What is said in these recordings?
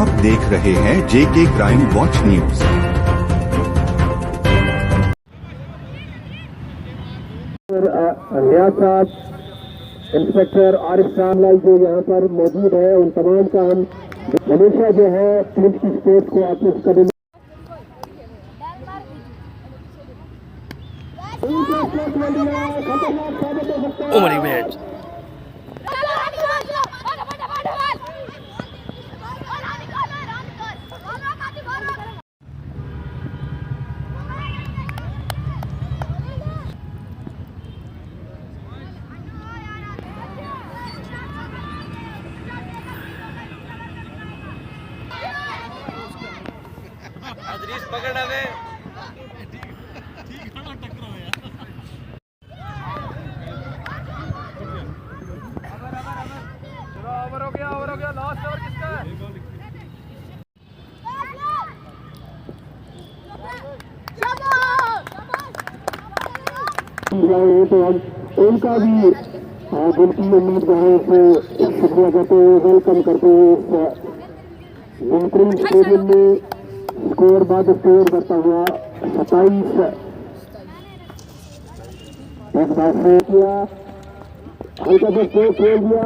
आप देख रहे हैं JK crime watch news. Inspector Arif Ramlal जो यहाँ पर मौजूद है, उन तमाम का हम हमेशा जो है पुलिस की स्पोर्ट को अपने कदम पकड़ हमें ओवर हो गया लास्ट ओवर किसका है? तो हम उनका भी उनकी उम्मीदवारों को शुक्रिया करते हुए वेलकम करते हुए बेहतरीन स्टेडियम में स्कोर बाद स्कोर करता हुआ 27 किया, हल्का सा स्कोर खेल दिया,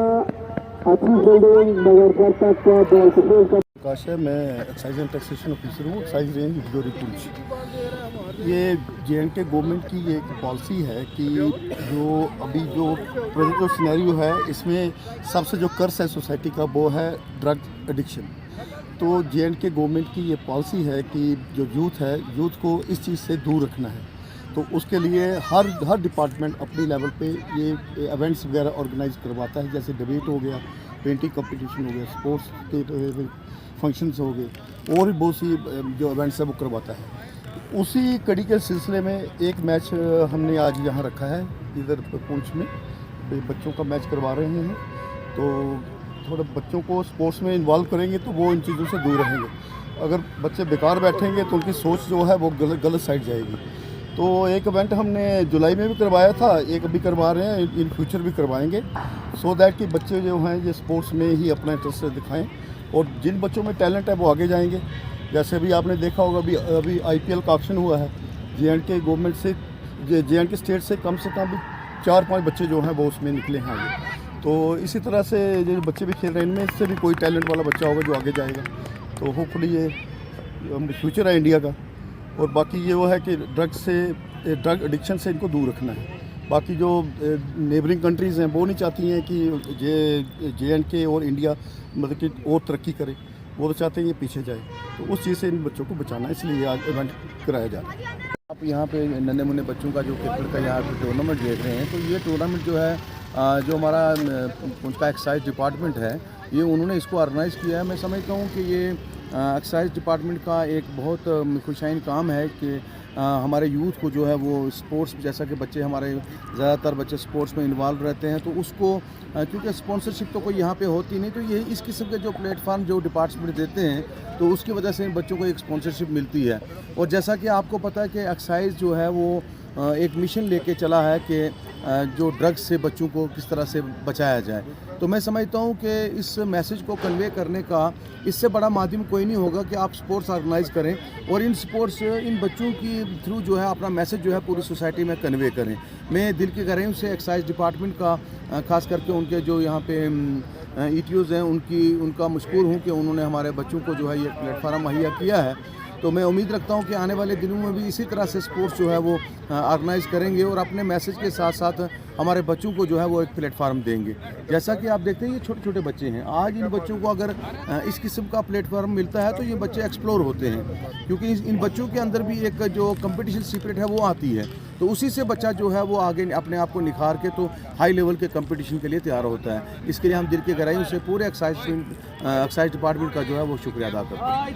अच्छी फील्डिंग मगर घर तक बॉल को प्रकाश है। मैं एक्साइज एंड टैक्सेशन ऑफिसर हूँ, एक्साइज रेंज भिजोरी पुंछ। ये जे.एंड.के गवर्नमेंट की एक पॉलिसी है कि जो अभी जो प्रेजेंट जो सिनेरियो है, इसमें सबसे जो कर्स है सोसाइटी का वो है ड्रग एडिक्शन। तो जे.एंड.के गवर्नमेंट की ये पॉलिसी है कि जो यूथ है, यूथ को इस चीज़ से दूर रखना है। तो उसके लिए हर डिपार्टमेंट अपनी लेवल पे ये इवेंट्स वगैरह ऑर्गेनाइज करवाता है, जैसे डिबेट हो गया, पेंटिंग कंपटीशन हो गया, स्पोर्ट्स के फंक्शंस हो गए, और भी बहुत सी जो इवेंट्स है वो करवाता है। उसी कड़ी के सिलसिले में एक मैच हमने आज यहाँ रखा है, इधर पुंछ में बच्चों का मैच करवा रहे हैं। तो थोड़ा बच्चों को स्पोर्ट्स में इन्वॉल्व करेंगे तो वो इन चीज़ों से दूर रहेंगे। अगर बच्चे बेकार बैठेंगे तो उनकी सोच जो है वो गलत साइड जाएगी। तो एक इवेंट हमने जुलाई में भी करवाया था, एक अभी करवा रहे हैं, इन फ्यूचर भी करवाएंगे, सो दैट कि बच्चे जो हैं ये स्पोर्ट्स में ही अपना इंटरेस्ट दिखाएं, और जिन बच्चों में टैलेंट है वो आगे जाएंगे। जैसे भी आपने देखा होगा, अभी IPL का ऑक्शन हुआ है, जे.एंड.के गवर्नमेंट से, जे.एंड.के स्टेट से कम भी 4-5 बच्चे जो हैं वो उसमें निकले हैं आगे। तो इसी तरह से जो बच्चे भी खेल रहे हैं, इनमें से भी कोई टैलेंट वाला बच्चा होगा जो आगे जाएगा। तो होपफुली ये फ्यूचर है इंडिया का। और बाकी ये वो है कि ड्रग एडिक्शन से इनको दूर रखना है। बाकी जो नेबरिंग कंट्रीज़ हैं वो नहीं चाहती हैं कि जे.एंड.के और इंडिया मतलब कि और तरक्की करे, वो तो चाहते हैं ये पीछे जाए। तो उस चीज़ से इन बच्चों को बचाना है, इसलिए आज इवेंट कराया जा रहा है। आप यहाँ पे नन्हे मुन्ने बच्चों का जो क्रिकेट का यहाँ पे टूर्नामेंट देख रहे हैं, तो ये टूर्नामेंट जो है जो हमारा उनका एक्साइज डिपार्टमेंट है, ये उन्होंने इसको ऑर्गेनाइज़ किया है। मैं समझता हूँ कि ये एक्साइज डिपार्टमेंट का एक बहुत खुशाइन काम है कि हमारे यूथ को जो है वो स्पोर्ट्स, जैसा कि बच्चे हमारे ज़्यादातर बच्चे स्पोर्ट्स में इन्वॉल्व रहते हैं, तो उसको क्योंकि स्पॉन्सरशिप तो कोई यहाँ पे होती नहीं, तो ये इस किस्म के जो प्लेटफार्म जो डिपार्टमेंट देते हैं, तो उसकी वजह से इन बच्चों को एक स्पॉन्सरशिप मिलती है। और जैसा कि आपको पता है कि एक्साइज जो है वो एक मिशन लेके चला है कि जो ड्रग्स से बच्चों को किस तरह से बचाया जाए। तो मैं समझता हूँ कि इस मैसेज को कन्वे करने का इससे बड़ा माध्यम कोई नहीं होगा कि आप स्पोर्ट्स ऑर्गेनाइज करें और इन बच्चों की थ्रू जो है अपना मैसेज जो है पूरी सोसाइटी में कन्वे करें। मैं दिल की गहराइयों से एक्साइज डिपार्टमेंट का खास करके उनके जो यहाँ पे ETOs हैं उनका मशकूर हूँ कि उन्होंने हमारे बच्चों को जो है ये प्लेटफार्म मुहैया किया है। तो मैं उम्मीद रखता हूं कि आने वाले दिनों में भी इसी तरह से स्पोर्ट्स जो है वो ऑर्गेनाइज़ करेंगे और अपने मैसेज के साथ साथ हमारे बच्चों को जो है वो एक प्लेटफार्म देंगे। जैसा कि आप देखते हैं ये छोटे छोटे बच्चे हैं, आज इन बच्चों को अगर इस किस्म का प्लेटफार्म मिलता है तो ये बच्चे एक्सप्लोर होते हैं, क्योंकि इन बच्चों के अंदर भी एक जो कंपटीशन स्पिरिट है वो आती है। तो उसी से बच्चा जो है वो आगे अपने आप को निखार के तो हाई लेवल के कंपटीशन के लिए तैयार होता है। इसके लिए हम दिल की गहराइयों से पूरे एक्साइज डिपार्टमेंट का जो है वो शुक्रिया अदा करते हैं।